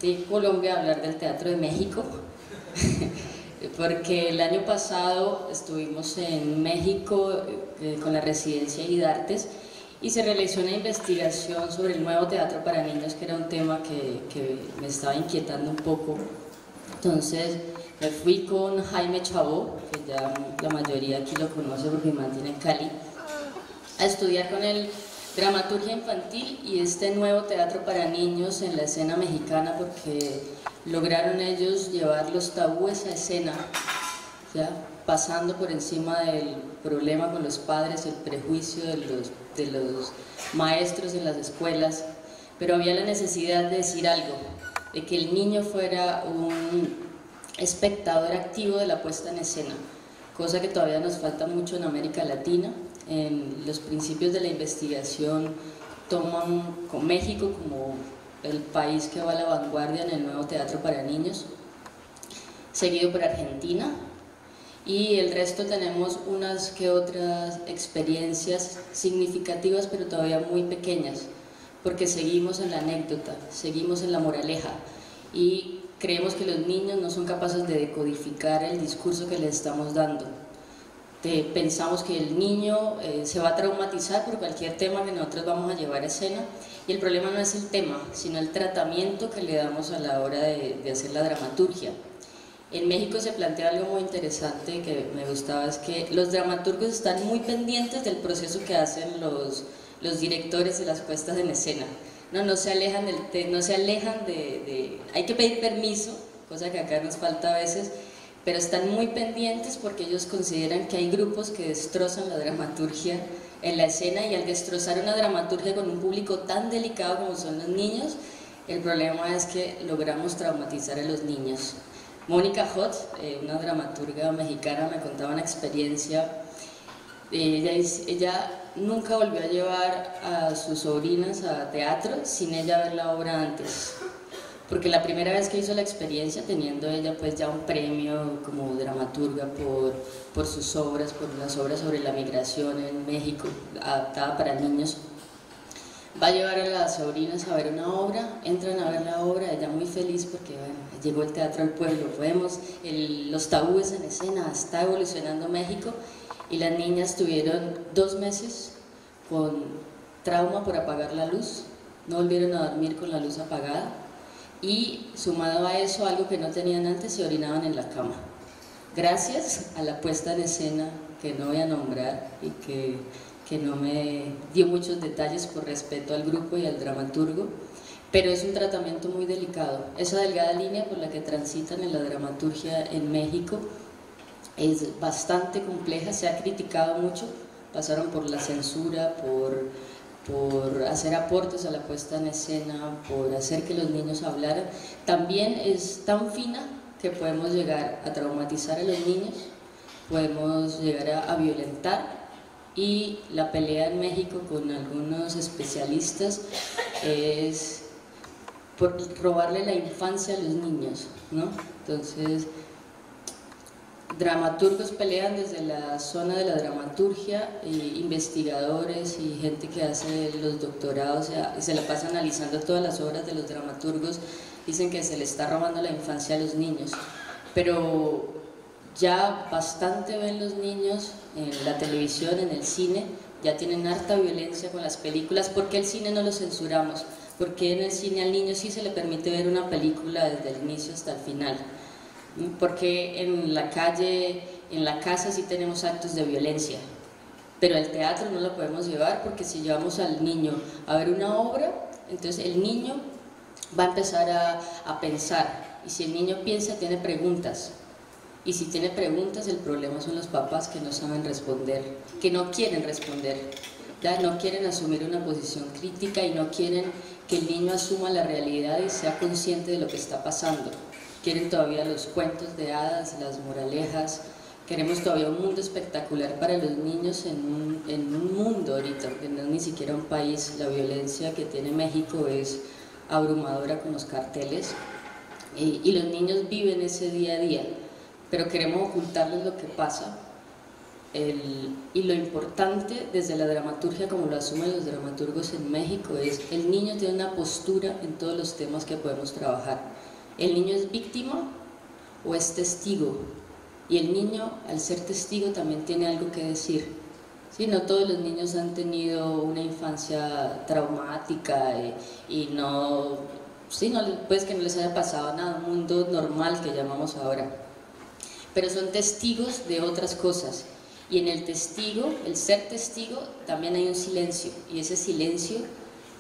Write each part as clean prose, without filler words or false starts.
de Colombia a hablar del Teatro de México, porque el año pasado estuvimos en México con la residencia IDARTES y se realizó una investigación sobre el nuevo teatro para niños, que era un tema que me estaba inquietando un poco. Entonces me fui con Jaime Chabó, que ya la mayoría aquí lo conoce porque mantiene en Cali, a estudiar con él dramaturgia infantil y este nuevo teatro para niños en la escena mexicana, porque lograron ellos llevar los tabúes a escena, ¿ya? Pasando por encima del problema con los padres, el prejuicio de los maestros en las escuelas, pero había la necesidad de decir algo, de que el niño fuera un espectador activo de la puesta en escena, cosa que todavía nos falta mucho en América Latina. En los principios de la investigación toman con México como el país que va a la vanguardia en el nuevo teatro para niños, seguido por Argentina, y el resto tenemos unas que otras experiencias significativas, pero todavía muy pequeñas, porque seguimos en la anécdota, seguimos en la moraleja, y creemos que los niños no son capaces de decodificar el discurso que les estamos dando. Pensamos que el niño se va a traumatizar por cualquier tema que nosotros vamos a llevar a escena, y el problema no es el tema, sino el tratamiento que le damos a la hora de hacer la dramaturgia. En México se plantea algo muy interesante que me gustaba, es que los dramaturgos están muy pendientes del proceso que hacen los directores de las puestas en escena. No se alejan hay que pedir permiso, cosa que acá nos falta a veces, pero están muy pendientes porque ellos consideran que hay grupos que destrozan la dramaturgia en la escena, y al destrozar una dramaturgia con un público tan delicado como son los niños, el problema es que logramos traumatizar a los niños. Mónica Hot, una dramaturga mexicana, me contaba una experiencia. Ella nunca volvió a llevar a sus sobrinas a teatro sin ella ver la obra antes, porque la primera vez que hizo la experiencia, teniendo ella pues ya un premio como dramaturga por sus obras, por las obras sobre la migración en México, adaptada para niños, va a llevar a las sobrinas a ver una obra, entran a ver la obra, ella muy feliz porque bueno, llegó el teatro al pueblo, vemos los tabúes en escena, está evolucionando México, y las niñas tuvieron 2 meses con trauma por apagar la luz, no volvieron a dormir con la luz apagada, y sumado a eso, algo que no tenían antes, se orinaban en la cama, gracias a la puesta en escena que no voy a nombrar y que no me dio muchos detalles por respeto al grupo y al dramaturgo, pero es un tratamiento muy delicado. Esa delgada línea por la que transitan en la dramaturgia en México es bastante compleja, se ha criticado mucho, pasaron por la censura, por hacer aportes a la puesta en escena, por hacer que los niños hablaran. También es tan fina que podemos llegar a traumatizar a los niños, podemos llegar a violentar, y la pelea en México con algunos especialistas es por robarle la infancia a los niños, ¿no? Entonces, dramaturgos pelean desde la zona de la dramaturgia, investigadores y gente que hace los doctorados se la pasa analizando todas las obras de los dramaturgos, dicen que se le está robando la infancia a los niños, pero ya bastante ven los niños en la televisión, en el cine, ya tienen harta violencia con las películas. ¿Por qué el cine no lo censuramos? ¿Por qué en el cine al niño sí se le permite ver una película desde el inicio hasta el final? Porque en la calle, en la casa sí tenemos actos de violencia, pero al teatro no lo podemos llevar, porque si llevamos al niño a ver una obra, entonces el niño va a empezar a pensar, y si el niño piensa tiene preguntas, y si tiene preguntas el problema son los papás que no saben responder, que no quieren responder, ya no quieren asumir una posición crítica y no quieren que el niño asuma la realidad y sea consciente de lo que está pasando. Quieren todavía los cuentos de hadas, las moralejas, queremos todavía un mundo espectacular para los niños en un mundo ahorita, que no es ni siquiera un país. La violencia que tiene México es abrumadora con los carteles, y los niños viven ese día a día, pero queremos ocultarles lo que pasa y lo importante desde la dramaturgia, como lo asumen los dramaturgos en México, es el niño tiene una postura en todos los temas que podemos trabajar. ¿El niño es víctima o es testigo? Y el niño, al ser testigo, también tiene algo que decir. Sí, no todos los niños han tenido una infancia traumática y no, sí, no, pues que no les haya pasado nada, un mundo normal que llamamos ahora. Pero son testigos de otras cosas. Y en el testigo, el ser testigo, también hay un silencio, y ese silencio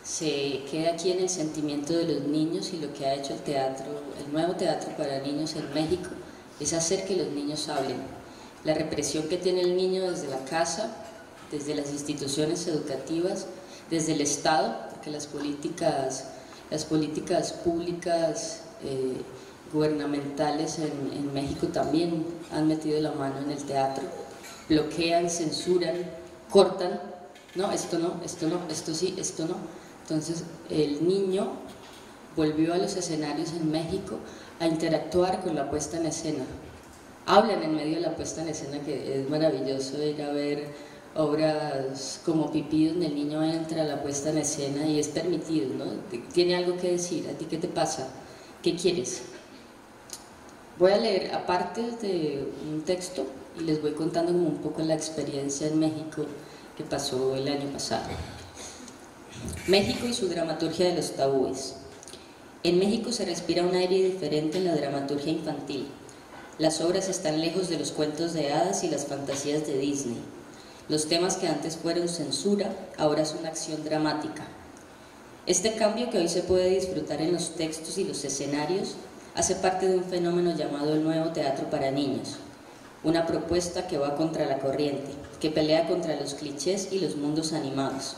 se queda aquí en el sentimiento de los niños, y lo que ha hecho el teatro, el nuevo teatro para niños en México, es hacer que los niños hablen. La represión que tiene el niño desde la casa, desde las instituciones educativas, desde el Estado, porque las políticas públicas gubernamentales en México también han metido la mano en el teatro, bloquean, censuran, cortan, no, esto no, esto no, esto sí, esto no. Entonces el niño volvió a los escenarios en México a interactuar con la puesta en escena. Hablan en medio de la puesta en escena, que es maravilloso ir a ver obras como Pipí, donde el niño entra a la puesta en escena y es permitido, ¿no? Tiene algo que decir. ¿A ti qué te pasa? ¿Qué quieres? Voy a leer aparte de un texto y les voy contando como un poco la experiencia en México que pasó el año pasado. México y su dramaturgia de los tabúes. En México se respira un aire diferente en la dramaturgia infantil. Las obras están lejos de los cuentos de hadas y las fantasías de Disney. Los temas que antes fueron censura, ahora son acción dramática. Este cambio que hoy se puede disfrutar en los textos y los escenarios hace parte de un fenómeno llamado el nuevo teatro para niños, una propuesta que va contra la corriente, que pelea contra los clichés y los mundos animados.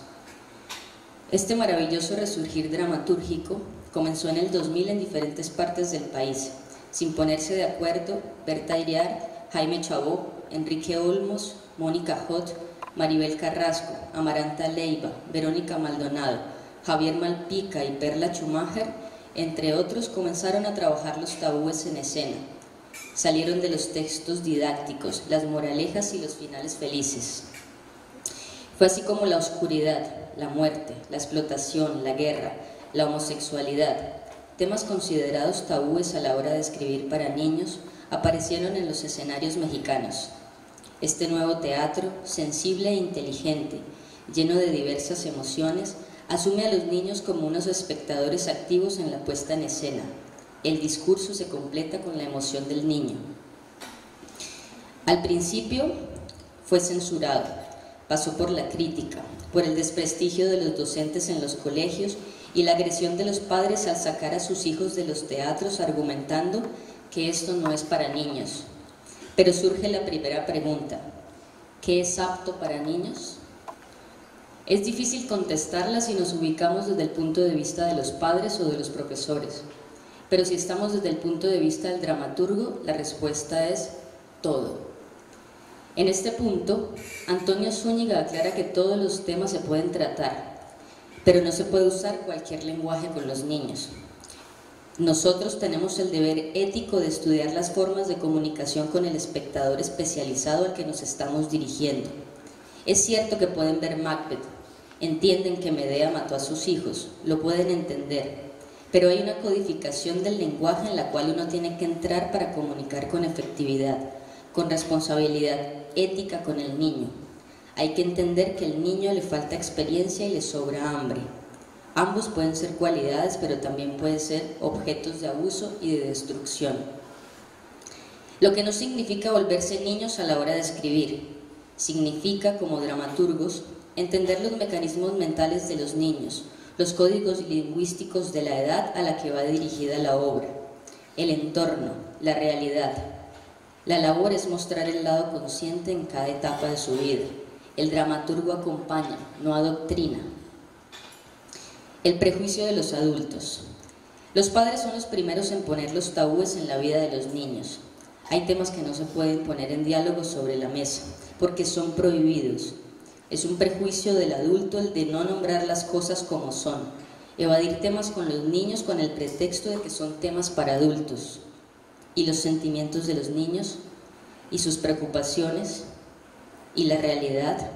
Este maravilloso resurgir dramatúrgico comenzó en el 2000 en diferentes partes del país, sin ponerse de acuerdo Berta Iriar, Jaime Chabó, Enrique Olmos, Mónica Hot, Maribel Carrasco, Amaranta Leiva, Verónica Maldonado, Javier Malpica y Perla Schumacher, entre otros, comenzaron a trabajar los tabúes en escena. Salieron de los textos didácticos, las moralejas y los finales felices. Fue así como la oscuridad, la muerte, la explotación, la guerra, la homosexualidad, temas considerados tabúes a la hora de escribir para niños, aparecieron en los escenarios mexicanos. Este nuevo teatro, sensible e inteligente, lleno de diversas emociones, asume a los niños como unos espectadores activos en la puesta en escena. El discurso se completa con la emoción del niño. Al principio fue censurado, pasó por la crítica, por el desprestigio de los docentes en los colegios y la agresión de los padres al sacar a sus hijos de los teatros argumentando que esto no es para niños. Pero surge la primera pregunta: ¿qué es apto para niños? Es difícil contestarla si nos ubicamos desde el punto de vista de los padres o de los profesores, pero si estamos desde el punto de vista del dramaturgo, la respuesta es todo. En este punto, Antonio Zúñiga aclara que todos los temas se pueden tratar, pero no se puede usar cualquier lenguaje con los niños. Nosotros tenemos el deber ético de estudiar las formas de comunicación con el espectador especializado al que nos estamos dirigiendo. Es cierto que pueden ver Macbeth, entienden que Medea mató a sus hijos, lo pueden entender, pero hay una codificación del lenguaje en la cual uno tiene que entrar para comunicar con efectividad, con responsabilidad ética con el niño. Hay que entender que al niño le falta experiencia y le sobra hambre. Ambos pueden ser cualidades, pero también pueden ser objetos de abuso y de destrucción. Lo que no significa volverse niños a la hora de escribir. Significa, como dramaturgos, entender los mecanismos mentales de los niños, los códigos lingüísticos de la edad a la que va dirigida la obra, el entorno, la realidad. La labor es mostrar el lado consciente en cada etapa de su vida. El dramaturgo acompaña, no adoctrina. El prejuicio de los adultos. Los padres son los primeros en poner los tabúes en la vida de los niños. Hay temas que no se pueden poner en diálogo sobre la mesa, porque son prohibidos. Es un prejuicio del adulto el de no nombrar las cosas como son, evadir temas con los niños con el pretexto de que son temas para adultos. Y los sentimientos de los niños y sus preocupaciones. y la realidad.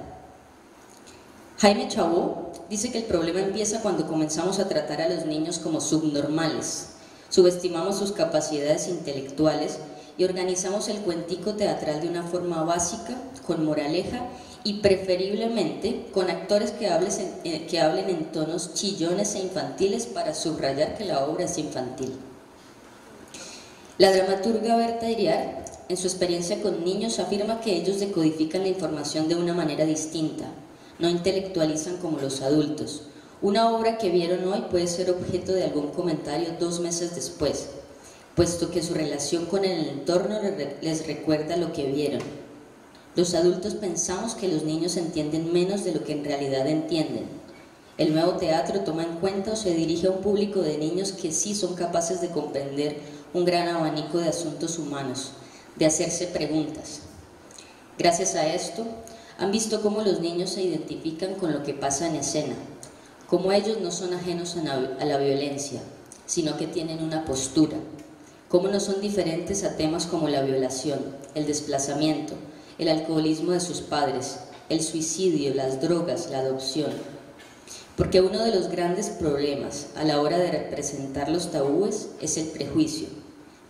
Jaime Chabó dice que el problema empieza cuando comenzamos a tratar a los niños como subnormales, subestimamos sus capacidades intelectuales y organizamos el cuentico teatral de una forma básica, con moraleja y preferiblemente con actores que hablen en tonos chillones e infantiles para subrayar que la obra es infantil. La dramaturga Berta Iriar, en su experiencia con niños, afirma que ellos decodifican la información de una manera distinta, no intelectualizan como los adultos. Una obra que vieron hoy puede ser objeto de algún comentario 2 meses después, puesto que su relación con el entorno les recuerda lo que vieron. Los adultos pensamos que los niños entienden menos de lo que en realidad entienden. El nuevo teatro toma en cuenta o se dirige a un público de niños que sí son capaces de comprender un gran abanico de asuntos humanos, de hacerse preguntas. Gracias a esto, han visto cómo los niños se identifican con lo que pasa en escena, cómo ellos no son ajenos a la violencia, sino que tienen una postura, cómo no son diferentes a temas como la violación, el desplazamiento, el alcoholismo de sus padres, el suicidio, las drogas, la adopción. Porque uno de los grandes problemas a la hora de representar los tabúes es el prejuicio,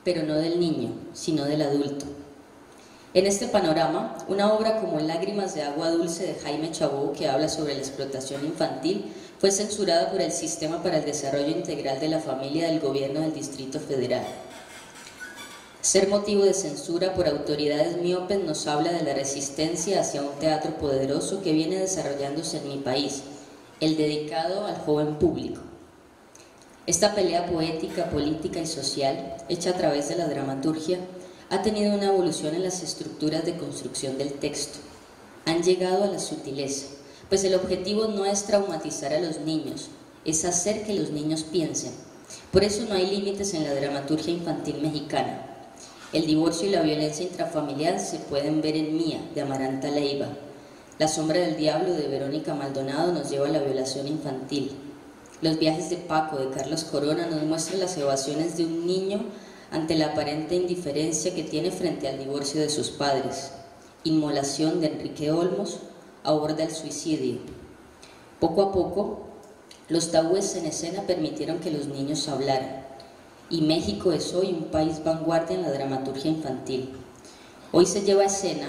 pero no del niño, sino del adulto. En este panorama, una obra como Lágrimas de agua dulce de Jaime Chabó, que habla sobre la explotación infantil, fue censurada por el Sistema para el Desarrollo Integral de la Familia del Gobierno del Distrito Federal. Ser motivo de censura por autoridades miopes nos habla de la resistencia hacia un teatro poderoso que viene desarrollándose en mi país, el dedicado al joven público. Esta pelea poética, política y social, hecha a través de la dramaturgia, ha tenido una evolución en las estructuras de construcción del texto. Han llegado a la sutileza, pues el objetivo no es traumatizar a los niños, es hacer que los niños piensen. Por eso no hay límites en la dramaturgia infantil mexicana. El divorcio y la violencia intrafamiliar se pueden ver en Mía, de Amaranta Leiva. La sombra del diablo, de Verónica Maldonado, nos lleva a la violación infantil. Los viajes de Paco, de Carlos Corona, nos muestran las evasiones de un niño ante la aparente indiferencia que tiene frente al divorcio de sus padres. Inmolación, de Enrique Olmos, aborda el suicidio. Poco a poco, los tabúes en escena permitieron que los niños hablaran. Y México es hoy un país vanguardia en la dramaturgia infantil. Hoy se lleva a escena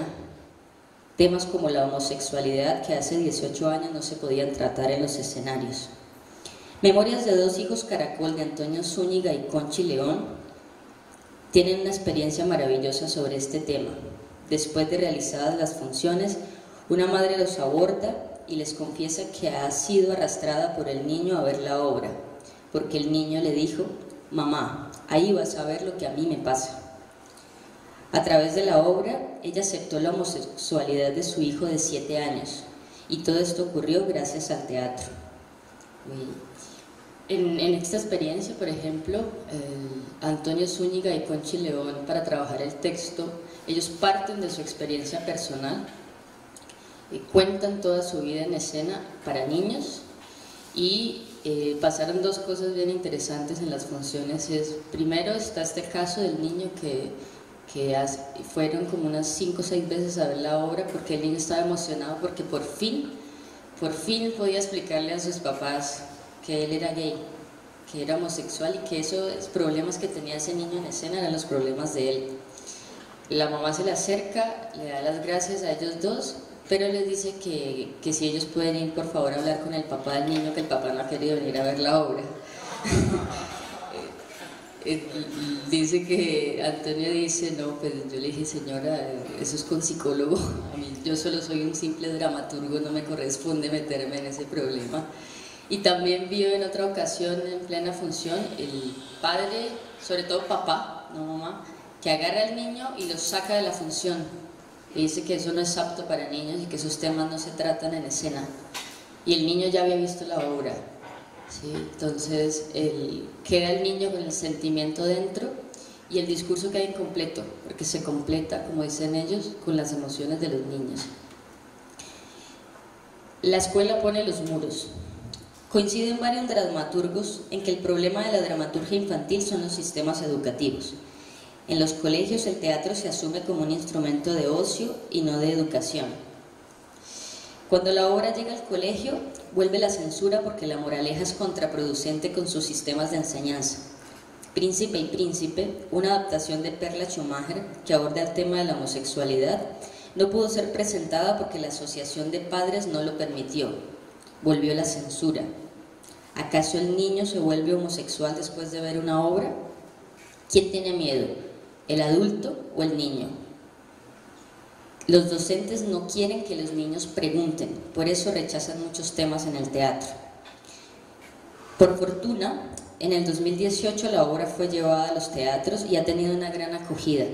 temas como la homosexualidad que hace 18 años no se podían tratar en los escenarios. Memorias de dos hijos Caracol, de Antonio Zúñiga y Conchi León, tienen una experiencia maravillosa sobre este tema. Después de realizadas las funciones, una madre los aborda y les confiesa que ha sido arrastrada por el niño a ver la obra, porque el niño le dijo: mamá, ahí vas a ver lo que a mí me pasa. A través de la obra, ella aceptó la homosexualidad de su hijo de 7 años, y todo esto ocurrió gracias al teatro. En esta experiencia, por ejemplo, Antonio Zúñiga y Conchi León, para trabajar el texto, ellos parten de su experiencia personal, cuentan toda su vida en escena para niños, y pasaron 2 cosas bien interesantes en las funciones. Primero está este caso del niño que fueron como unas 5 o 6 veces a ver la obra porque el niño estaba emocionado porque por fin podía explicarle a sus papás que él era gay, que era homosexual y que esos problemas que tenía ese niño en escena eran los problemas de él. La mamá se le acerca, le da las gracias a ellos dos, pero les dice que si ellos pueden ir por favor a hablar con el papá del niño, que el papá no ha querido venir a ver la obra. Dice que Antonio dice: no, pues yo le dije: señora, eso es con psicólogo, a mí, yo solo soy un simple dramaturgo, no me corresponde meterme en ese problema. Y también vio en otra ocasión, en plena función, el padre, sobre todo papá, no mamá, que agarra al niño y lo saca de la función y dice que eso no es apto para niños y que esos temas no se tratan en escena, y el niño ya había visto la obra. ¿Sí? Entonces queda el niño con el sentimiento dentro y el discurso queda incompleto, porque se completa, como dicen ellos, con las emociones de los niños. La escuela pone los muros. Coinciden varios dramaturgos en que el problema de la dramaturgia infantil son los sistemas educativos. En los colegios el teatro se asume como un instrumento de ocio y no de educación. Cuando la obra llega al colegio, vuelve la censura porque la moraleja es contraproducente con sus sistemas de enseñanza. Príncipe y Príncipe, una adaptación de Perla Schumacher que aborda el tema de la homosexualidad, no pudo ser presentada porque la Asociación de Padres no lo permitió. Volvió la censura. ¿Acaso el niño se vuelve homosexual después de ver una obra? ¿Quién tiene miedo? ¿El adulto o el niño? Los docentes no quieren que los niños pregunten, por eso rechazan muchos temas en el teatro. Por fortuna, en el 2018 la obra fue llevada a los teatros y ha tenido una gran acogida.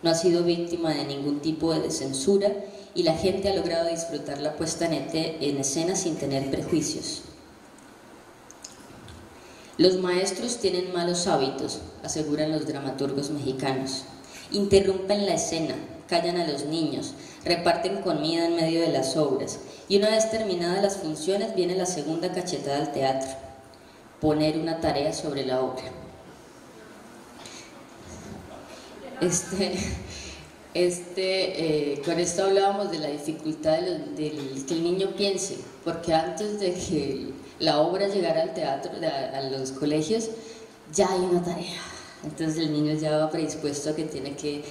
No ha sido víctima de ningún tipo de censura y la gente ha logrado disfrutar la puesta en escena sin tener prejuicios. Los maestros tienen malos hábitos, aseguran los dramaturgos mexicanos. Interrumpen la escena, callan a los niños, reparten comida en medio de las obras y una vez terminadas las funciones viene la segunda cachetada al teatro: poner una tarea sobre la obra. Con esto hablábamos de la dificultad de que el niño piense, porque antes de que la obra llegara al teatro, a los colegios, ya hay una tarea. Entonces el niño ya va predispuesto a que tiene que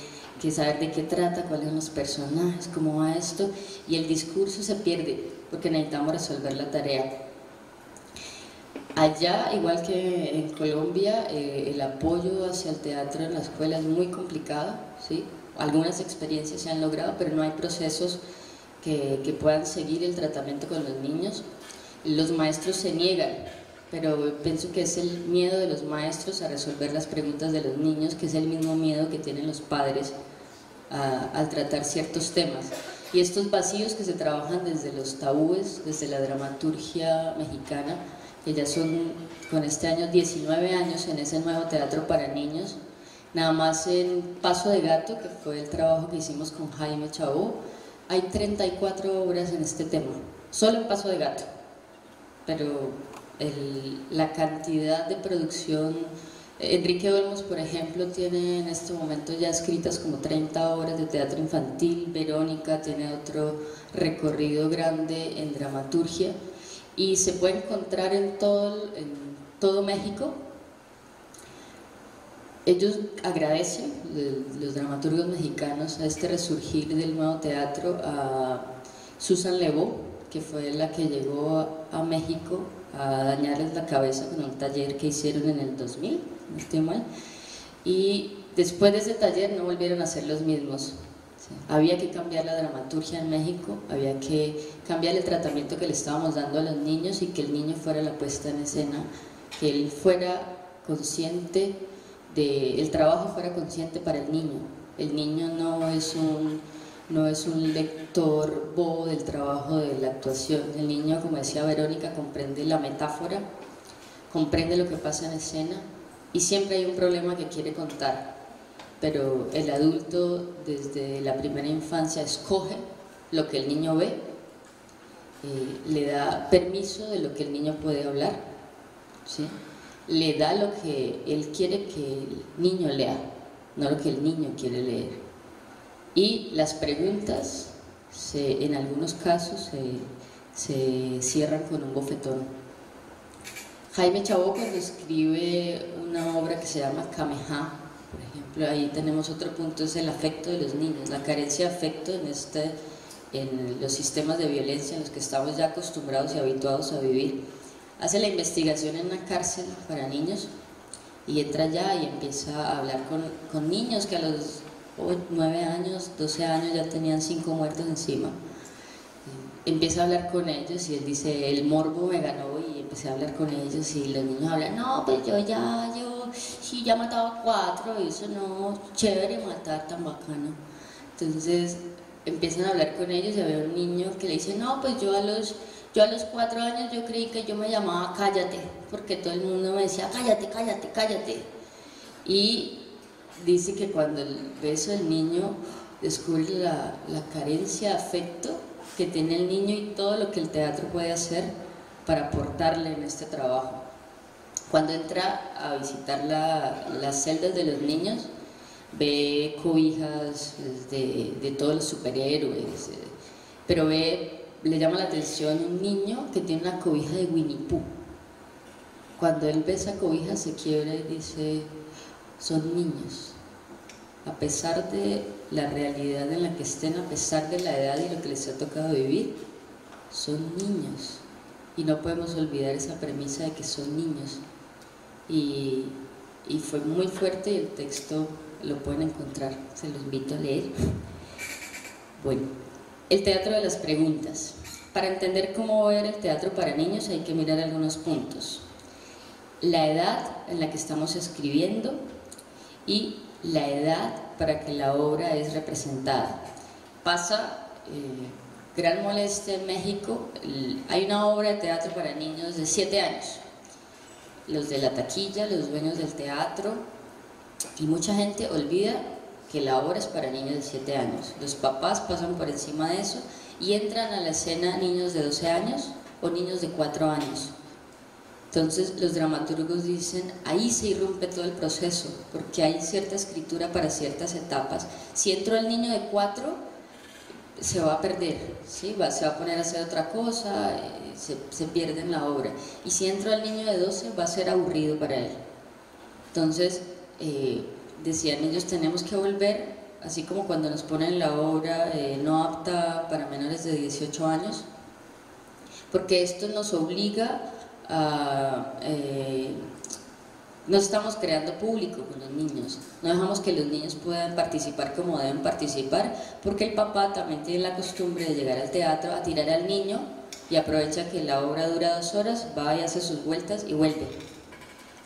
saber de qué trata, cuáles son los personajes, cómo va esto, y el discurso se pierde porque necesitamos resolver la tarea. Allá, igual que en Colombia, el apoyo hacia el teatro en la escuela es muy complicado, ¿sí? Algunas experiencias se han logrado, pero no hay procesos que puedan seguir el tratamiento con los niños. Los maestros se niegan, pero pienso que es el miedo de los maestros a resolver las preguntas de los niños, que es el mismo miedo que tienen los padres al tratar ciertos temas. Y estos vacíos que se trabajan desde los tabúes, desde la dramaturgia mexicana, que ya son con este año 19 años en ese nuevo teatro para niños. Nada más en Paso de Gato, que fue el trabajo que hicimos con Jaime Chabó, hay 34 obras en este tema, solo en Paso de Gato. Pero la cantidad de producción, Enrique Olmos, por ejemplo, tiene en este momento ya escritas como 30 obras de teatro infantil. Verónica tiene otro recorrido grande en dramaturgia y se puede encontrar en todo México. Ellos agradecen, los dramaturgos mexicanos, a este resurgir del nuevo teatro, a Susan Lebeau, que fue la que llegó a México a dañarles la cabeza con un taller que hicieron en el 2000, no estoy mal, y después de ese taller no volvieron a ser los mismos. ¿Sí? Había que cambiar la dramaturgia en México, había que cambiar el tratamiento que le estábamos dando a los niños y que el niño fuera la puesta en escena, que él fuera consciente el trabajo fuera consciente para el niño. El niño no es un lector bobo del trabajo de la actuación. El niño, como decía Verónica, comprende la metáfora, comprende lo que pasa en escena y siempre hay un problema que quiere contar, pero el adulto desde la primera infancia escoge lo que el niño ve, le da permiso de lo que el niño puede hablar, ¿sí? Le da lo que él quiere que el niño lea, no lo que el niño quiere leer. Y las preguntas, en algunos casos, se cierran con un bofetón. Jaime Chabó, cuando escribe una obra que se llama Kameha, por ejemplo, ahí tenemos otro punto, es el afecto de los niños, la carencia de afecto en los sistemas de violencia en los que estamos ya acostumbrados y habituados a vivir. Hace la investigación en una cárcel para niños y entra allá y empieza a hablar con niños que a los 9 años, 12 años ya tenían 5 muertos encima. Empieza a hablar con ellos y él dice, el morbo me ganó, y empecé a hablar con ellos y los niños hablan, no, pues yo sí ya mataba 4, y eso no, chévere matar, tan bacano. Entonces empiezan a hablar con ellos y había un niño que le dice, no, pues yo a los 4 años yo creí que yo me llamaba Cállate, porque todo el mundo me decía cállate, cállate, cállate. Y dice que cuando ve eso el niño descubre la carencia de afecto que tiene el niño y todo lo que el teatro puede hacer para aportarle en este trabajo. Cuando entra a visitar las celdas de los niños, ve cobijas de todos los superhéroes, pero ve le llama la atención un niño que tiene una cobija de Winnie Pooh. Cuando él ve esa cobija se quiebra y dice, son niños. A pesar de la realidad en la que estén, a pesar de la edad y lo que les ha tocado vivir, son niños. Y no podemos olvidar esa premisa de que son niños. Y fue muy fuerte, y el texto lo pueden encontrar, se lo invito a leer. Bueno, el teatro de las preguntas. Para entender cómo ver el teatro para niños hay que mirar algunos puntos. La edad en la que estamos escribiendo y la edad para que la obra es representada. Pasa gran molestia en México. Hay una obra de teatro para niños de 7 años. Los de la taquilla, los dueños del teatro, y mucha gente olvida que la obra es para niños de 7 años. Los papás pasan por encima de eso y entran a la escena niños de 12 años o niños de 4 años. Entonces los dramaturgos dicen, ahí se irrumpe todo el proceso, porque hay cierta escritura para ciertas etapas. Si entró el niño de 4, se va a perder, ¿sí? Se va a poner a hacer otra cosa, se pierde en la obra. Y si entra el niño de 12, va a ser aburrido para él. Entonces, decían ellos, tenemos que volver, así como cuando nos ponen la obra no apta para menores de 18 años, porque esto nos obliga a... no estamos creando público con los niños, no dejamos que los niños puedan participar como deben participar, porque el papá también tiene la costumbre de llegar al teatro a tirar al niño y aprovecha que la obra dura 2 horas, va y hace sus vueltas y vuelve.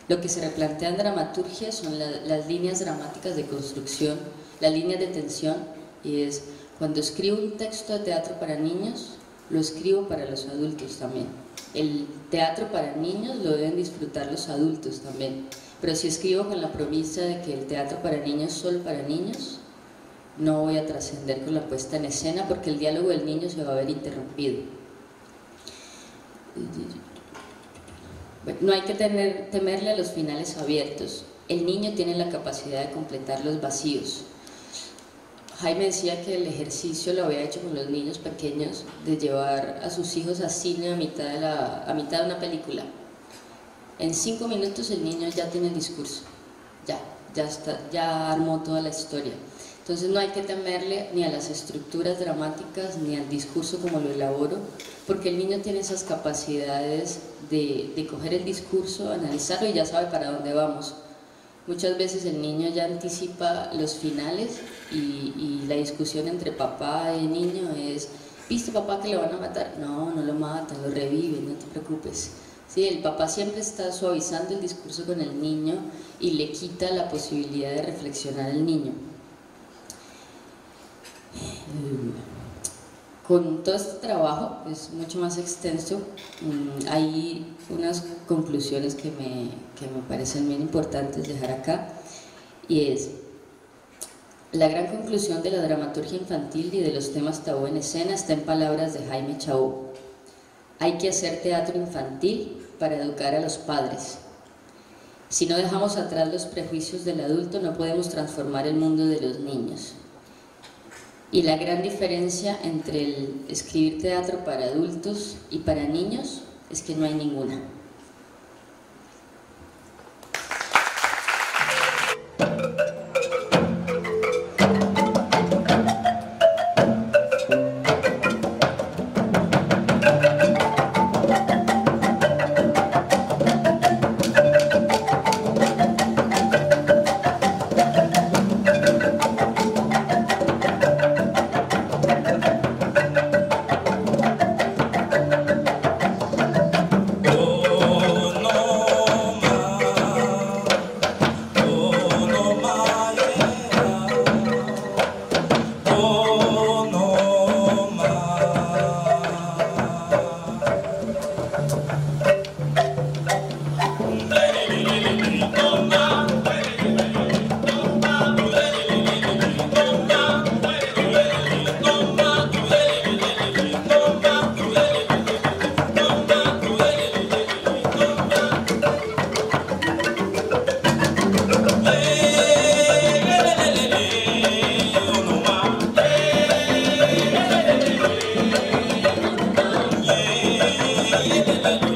Lo que se replantea en dramaturgia son las líneas dramáticas de construcción, las líneas de tensión, y es cuando escribo un texto de teatro para niños, lo escribo para los adultos también. El teatro para niños lo deben disfrutar los adultos también, pero si escribo con la promesa de que el teatro para niños es solo para niños, no voy a trascender con la puesta en escena, porque el diálogo del niño se va a ver interrumpido. No hay que temerle a los finales abiertos. El niño tiene la capacidad de completar los vacíos. Jaime decía que el ejercicio lo había hecho con los niños pequeños, de llevar a sus hijos a cine a mitad de una película. En 5 minutos el niño ya tiene el discurso, ya armó toda la historia. Entonces no hay que temerle ni a las estructuras dramáticas ni al discurso como lo elaboro, porque el niño tiene esas capacidades de coger el discurso, analizarlo y ya sabe para dónde vamos. Muchas veces el niño ya anticipa los finales y la discusión entre papá y niño es, ¿viste papá que lo van a matar? No, no lo matan, lo reviven, no te preocupes. Sí, el papá siempre está suavizando el discurso con el niño y le quita la posibilidad de reflexionar al niño. Con todo este trabajo, es mucho más extenso, hay unas conclusiones que me parecen bien importantes dejar acá, y es la gran conclusión de la dramaturgia infantil y de los temas tabú en escena está en palabras de Jaime Chabó. Hay que hacer teatro infantil para educar a los padres. Si no dejamos atrás los prejuicios del adulto, no podemos transformar el mundo de los niños. Y la gran diferencia entre el escribir teatro para adultos y para niños es que no hay ninguna. Oh Thank you.